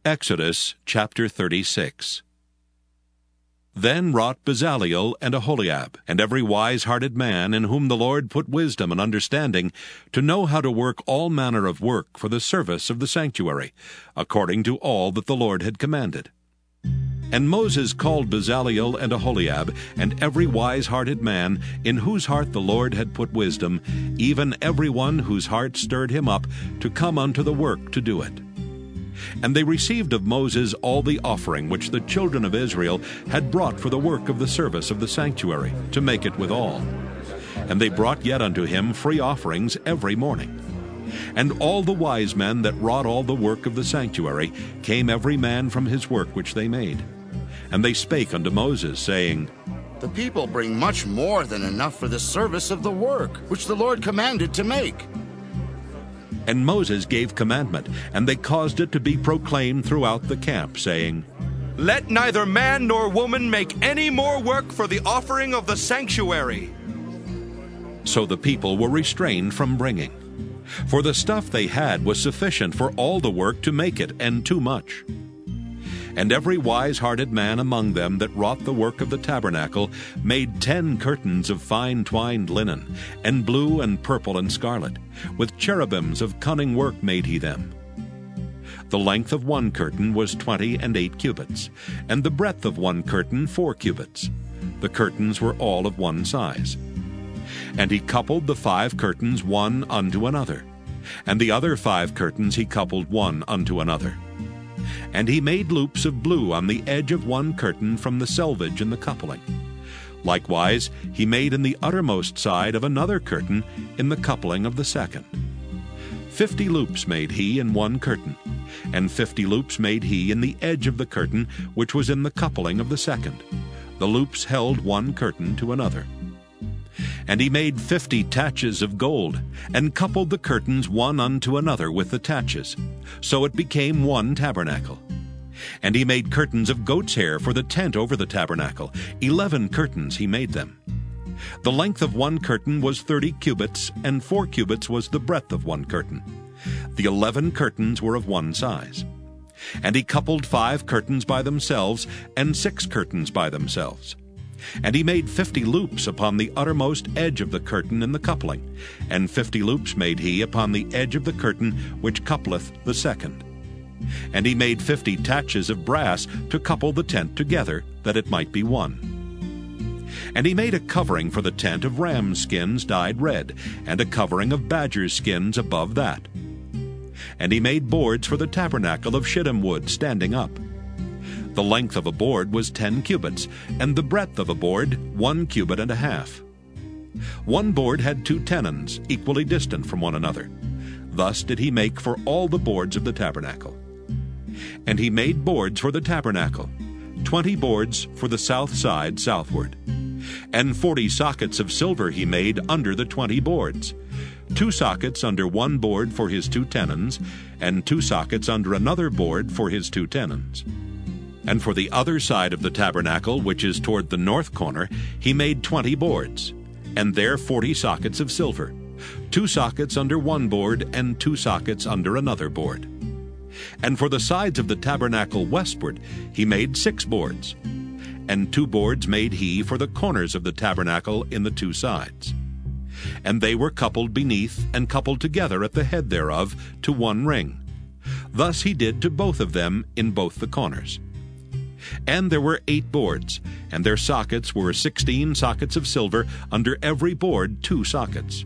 Exodus chapter 36. Then wrought Bezaleel and Aholiab, and every wise-hearted man in whom the Lord put wisdom and understanding, to know how to work all manner of work for the service of the sanctuary, according to all that the Lord had commanded. And Moses called Bezaleel and Aholiab, and every wise-hearted man, in whose heart the Lord had put wisdom, even every one whose heart stirred him up, to come unto the work to do it. And they received of Moses all the offering which the children of Israel had brought for the work of the service of the sanctuary, to make it withal. And they brought yet unto him free offerings every morning. And all the wise men that wrought all the work of the sanctuary came every man from his work which they made. And they spake unto Moses, saying, The people bring much more than enough for the service of the work which the Lord commanded to make. And Moses gave commandment, and they caused it to be proclaimed throughout the camp, saying, Let neither man nor woman make any more work for the offering of the sanctuary. So the people were restrained from bringing. For the stuff they had was sufficient for all the work to make it, and too much. And every wise-hearted man among them that wrought the work of the tabernacle made 10 curtains of fine twined linen, and blue and purple and scarlet. With cherubims of cunning work made he them. The length of one curtain was 28 cubits, and the breadth of one curtain 4 cubits. The curtains were all of one size. And he coupled the 5 curtains one unto another, and the other 5 curtains he coupled one unto another. And he made loops of blue on the edge of one curtain from the selvage in the coupling. Likewise he made in the uttermost side of another curtain in the coupling of the second. 50 loops made he in one curtain, and 50 loops made he in the edge of the curtain which was in the coupling of the second. The loops held one curtain to another. And he made 50 taches of gold, and coupled the curtains one unto another with the taches. So it became one tabernacle. And he made curtains of goat's hair for the tent over the tabernacle. 11 curtains he made them. The length of one curtain was 30 cubits, and 4 cubits was the breadth of one curtain. The 11 curtains were of one size. And he coupled 5 curtains by themselves, and 6 curtains by themselves. And he made 50 loops upon the uttermost edge of the curtain in the coupling, and 50 loops made he upon the edge of the curtain which coupleth the second. And he made 50 taches of brass to couple the tent together, that it might be one. And he made a covering for the tent of ram skins dyed red, and a covering of badger skins above that. And he made boards for the tabernacle of shittim wood standing up. The length of a board was 10 cubits, and the breadth of a board 1 cubit and a half. One board had 2 tenons, equally distant from one another. Thus did he make for all the boards of the tabernacle. And he made boards for the tabernacle, 20 boards for the south side southward. And 40 sockets of silver he made under the 20 boards, 2 sockets under one board for his 2 tenons, and 2 sockets under another board for his 2 tenons. And for the other side of the tabernacle, which is toward the north corner, he made 20 boards, and there 40 sockets of silver, 2 sockets under one board, and 2 sockets under another board. And for the sides of the tabernacle westward he made 6 boards, and 2 boards made he for the corners of the tabernacle in the 2 sides. And they were coupled beneath, and coupled together at the head thereof, to one ring. Thus he did to both of them in both the corners. And there were 8 boards, and their sockets were 16 sockets of silver, under every board 2 sockets.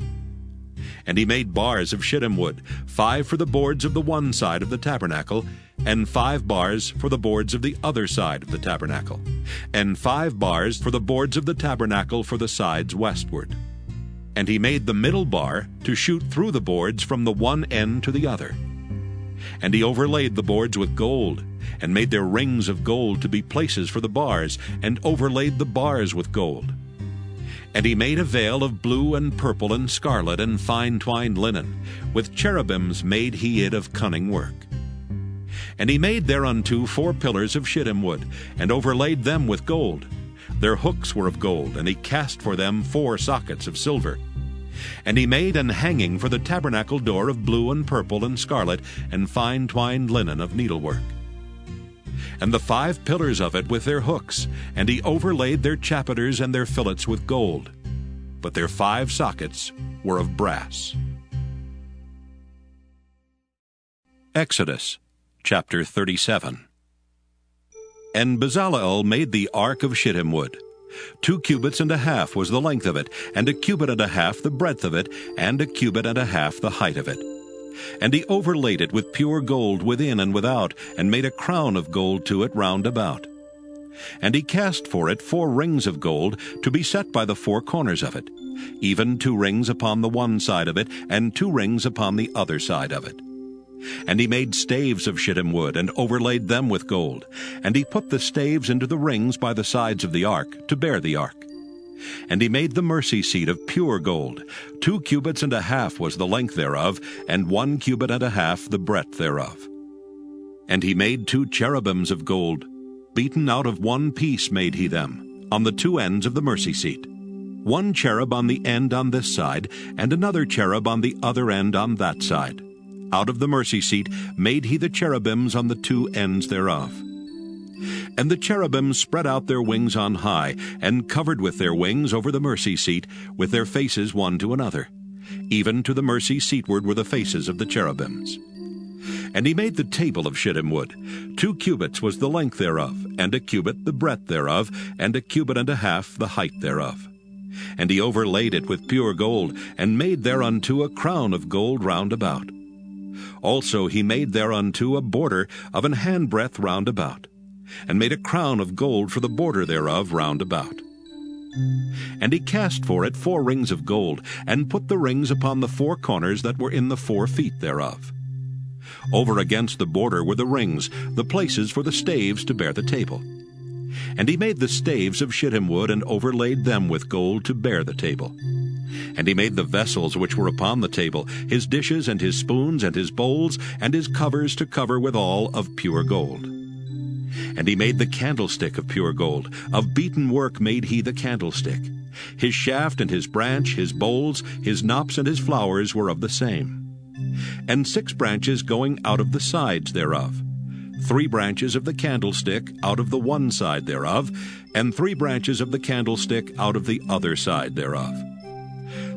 And he made bars of shittim wood, 5 for the boards of the one side of the tabernacle, and 5 bars for the boards of the other side of the tabernacle, and 5 bars for the boards of the tabernacle for the sides westward. And he made the middle bar to shoot through the boards from the one end to the other. And he overlaid the boards with gold, and made their rings of gold to be places for the bars, and overlaid the bars with gold. And he made a veil of blue and purple and scarlet and fine twined linen, with cherubims made he it of cunning work. And he made thereunto 4 pillars of shittim wood, and overlaid them with gold. Their hooks were of gold, and he cast for them 4 sockets of silver. And he made an hanging for the tabernacle door of blue and purple and scarlet and fine twined linen of needlework. and the 5 pillars of it with their hooks, and he overlaid their chapiters and their fillets with gold. But their 5 sockets were of brass. Exodus chapter 37. And Bezaleel made the ark of shittim wood. 2 cubits and a half was the length of it, and 1 cubit and a half the breadth of it, and 1 cubit and a half the height of it. And he overlaid it with pure gold within and without, and made a crown of gold to it round about. And he cast for it 4 rings of gold, to be set by the 4 corners of it, even 2 rings upon the one side of it, and 2 rings upon the other side of it. And he made staves of shittim wood, and overlaid them with gold. And he put the staves into the rings by the sides of the ark, to bear the ark. And he made the mercy seat of pure gold. 2 cubits and a half was the length thereof, and 1 cubit and a half the breadth thereof. And he made 2 cherubims of gold. Beaten out of 1 piece made he them, on the 2 ends of the mercy seat. 1 cherub on the end on this side, and another cherub on the other end on that side. Out of the mercy seat made he the cherubims on the 2 ends thereof. And the cherubims spread out their wings on high, and covered with their wings over the mercy seat, with their faces one to another. Even to the mercy seatward were the faces of the cherubims. And he made the table of shittim wood. 2 cubits was the length thereof, and 1 cubit the breadth thereof, and 1 cubit and a half the height thereof. And he overlaid it with pure gold, and made thereunto a crown of gold round about. Also he made thereunto a border of an handbreadth round about, and made a crown of gold for the border thereof round about. And he cast for it 4 rings of gold, and put the rings upon the 4 corners that were in the 4 feet thereof. Over against the border were the rings, the places for the staves to bear the table. And he made the staves of shittim wood, and overlaid them with gold to bear the table. And he made the vessels which were upon the table, his dishes and his spoons and his bowls, and his covers to cover withal of pure gold. And he made the candlestick of pure gold. Of beaten work made he the candlestick. His shaft and his branch, his bowls, his knops and his flowers were of the same. And 6 branches going out of the sides thereof. 3 branches of the candlestick out of the one side thereof, and 3 branches of the candlestick out of the other side thereof.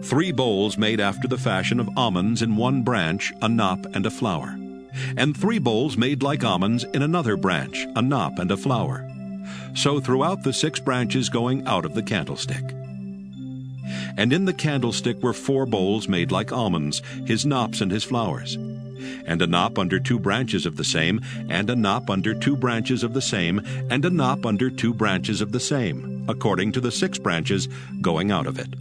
3 bowls made after the fashion of almonds in 1 branch, a knop and a flower. And 3 bowls made like almonds in another branch, a knop and a flower. So throughout the 6 branches going out of the candlestick. And in the candlestick were 4 bowls made like almonds, his knops and his flowers. And a knop under 2 branches of the same, and a knop under 2 branches of the same, and a knop under 2 branches of the same, according to the 6 branches going out of it.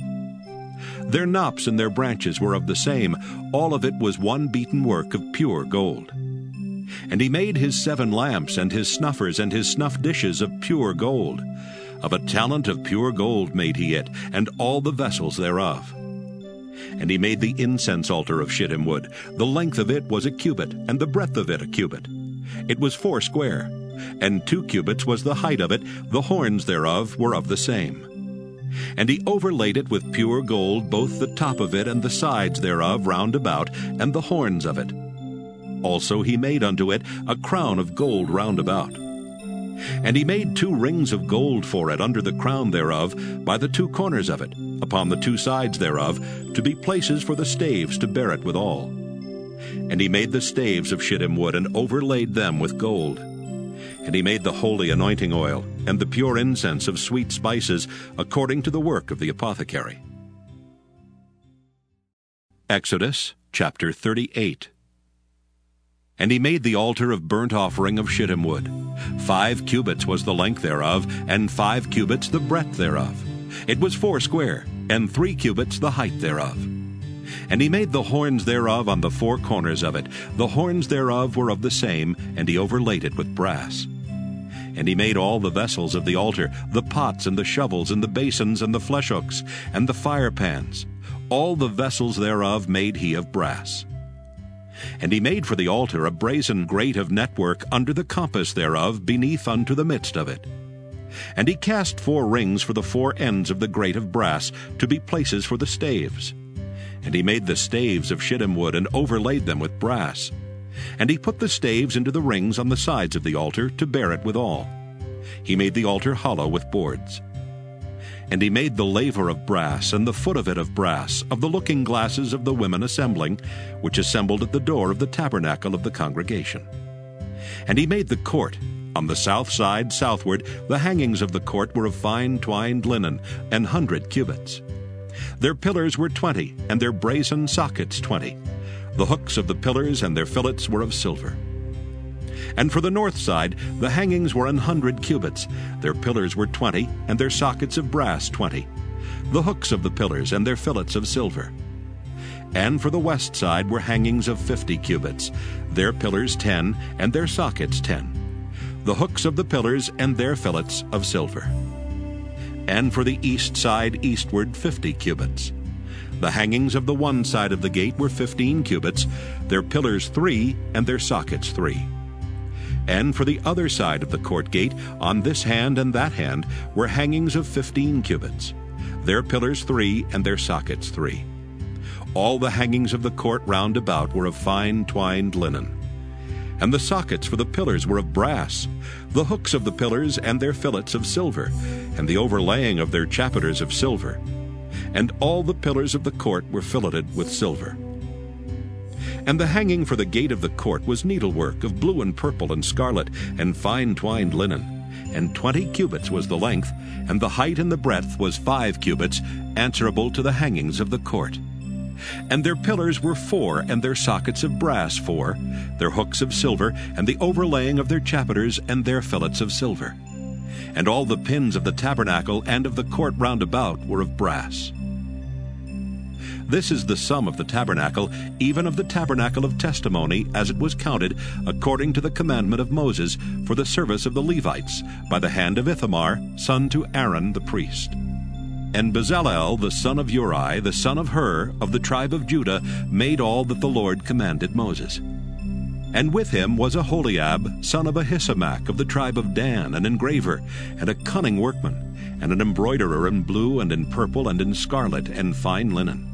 Their knops and their branches were of the same. All of it was 1 beaten work of pure gold. And he made his 7 lamps, and his snuffers, and his snuff dishes of pure gold. Of a talent of pure gold made he it, and all the vessels thereof. And he made the incense altar of shittim wood. The length of it was 1 cubit, and the breadth of it 1 cubit. It was 4 square, and 2 cubits was the height of it. The horns thereof were of the same. And he overlaid it with pure gold, both the top of it and the sides thereof round about, and the horns of it. Also he made unto it a crown of gold round about. And he made 2 rings of gold for it under the crown thereof, by the 2 corners of it, upon the 2 sides thereof, to be places for the staves to bear it withal. And he made the staves of shittim wood, and overlaid them with gold. And he made the holy anointing oil, and the pure incense of sweet spices, according to the work of the apothecary. Exodus chapter 38. And he made the altar of burnt offering of shittim wood. 5 cubits was the length thereof, and 5 cubits the breadth thereof. It was 4 square, and 3 cubits the height thereof. And he made the horns thereof on the 4 corners of it. The horns thereof were of the same, and he overlaid it with brass. And he made all the vessels of the altar, the pots and the shovels and the basins and the flesh hooks and the fire pans. All the vessels thereof made he of brass. And he made for the altar a brazen grate of network under the compass thereof, beneath unto the midst of it. And he cast 4 rings for the 4 ends of the grate of brass, to be places for the staves. And he made the staves of shittim wood, and overlaid them with brass. And he put the staves into the rings on the sides of the altar to bear it withal. He made the altar hollow with boards. And he made the laver of brass, and the foot of it of brass, of the looking glasses of the women assembling, which assembled at the door of the tabernacle of the congregation. And he made the court. On the south side southward, the hangings of the court were of fine twined linen, 100 cubits. Their pillars were 20, and their brazen sockets 20. The hooks of the pillars and their fillets were of silver. And for the north side, the hangings were 100 cubits. Their pillars were 20, and their sockets of brass 20. The hooks of the pillars and their fillets of silver. And for the west side were hangings of 50 cubits. Their pillars 10, and their sockets 10. The hooks of the pillars and their fillets of silver. And for the east side eastward 50 cubits. The hangings of the one side of the gate were 15 cubits, their pillars 3, and their sockets 3. And for the other side of the court gate, on this hand and that hand, were hangings of 15 cubits, their pillars 3, and their sockets 3. All the hangings of the court round about were of fine twined linen. And the sockets for the pillars were of brass, the hooks of the pillars and their fillets of silver, and the overlaying of their chapiters of silver. And all the pillars of the court were filleted with silver. And the hanging for the gate of the court was needlework of blue and purple and scarlet, and fine twined linen. And 20 cubits was the length, and the height and the breadth was 5 cubits, answerable to the hangings of the court. And their pillars were 4, and their sockets of brass 4, their hooks of silver, and the overlaying of their chapiters and their fillets of silver. And all the pins of the tabernacle and of the court round about were of brass. This is the sum of the tabernacle, even of the tabernacle of testimony, as it was counted, according to the commandment of Moses, for the service of the Levites, by the hand of Ithamar, son to Aaron the priest. And Bezalel, the son of Uri, the son of Hur, of the tribe of Judah, made all that the Lord commanded Moses. And with him was Aholiab, son of Ahisamach, of the tribe of Dan, an engraver, and a cunning workman, and an embroiderer in blue and in purple and in scarlet and fine linen.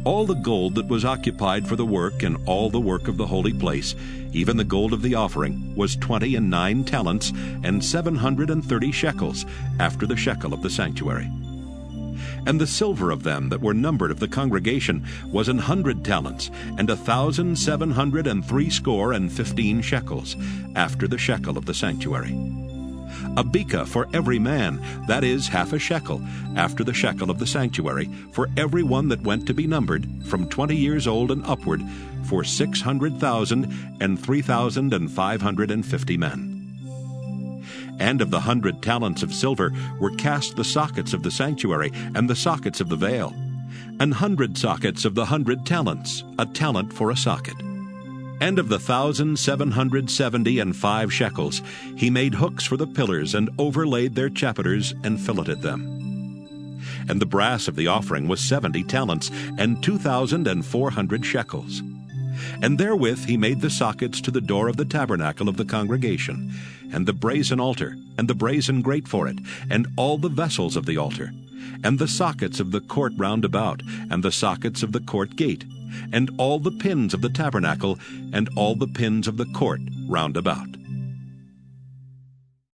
All the gold that was occupied for the work and all the work of the holy place, even the gold of the offering, was 29 talents and 730 shekels, after the shekel of the sanctuary. And the silver of them that were numbered of the congregation was 100 talents, and 1,760 shekels, after the shekel of the sanctuary. A beka for every man, that is, half a shekel, after the shekel of the sanctuary, for every one that went to be numbered, from 20 years old and upward, for 600,000 and 3,550 men. And of the 100 talents of silver were cast the sockets of the sanctuary and the sockets of the veil, 100 sockets of the 100 talents, a talent for a socket. And of the 1,775 shekels, he made hooks for the pillars, and overlaid their chapiters, and filleted them. And the brass of the offering was 70 talents, and 2,400 shekels. And therewith he made the sockets to the door of the tabernacle of the congregation, and the brazen altar, and the brazen grate for it, and all the vessels of the altar, and the sockets of the court round about, and the sockets of the court gate, and all the pins of the tabernacle, and all the pins of the court round about.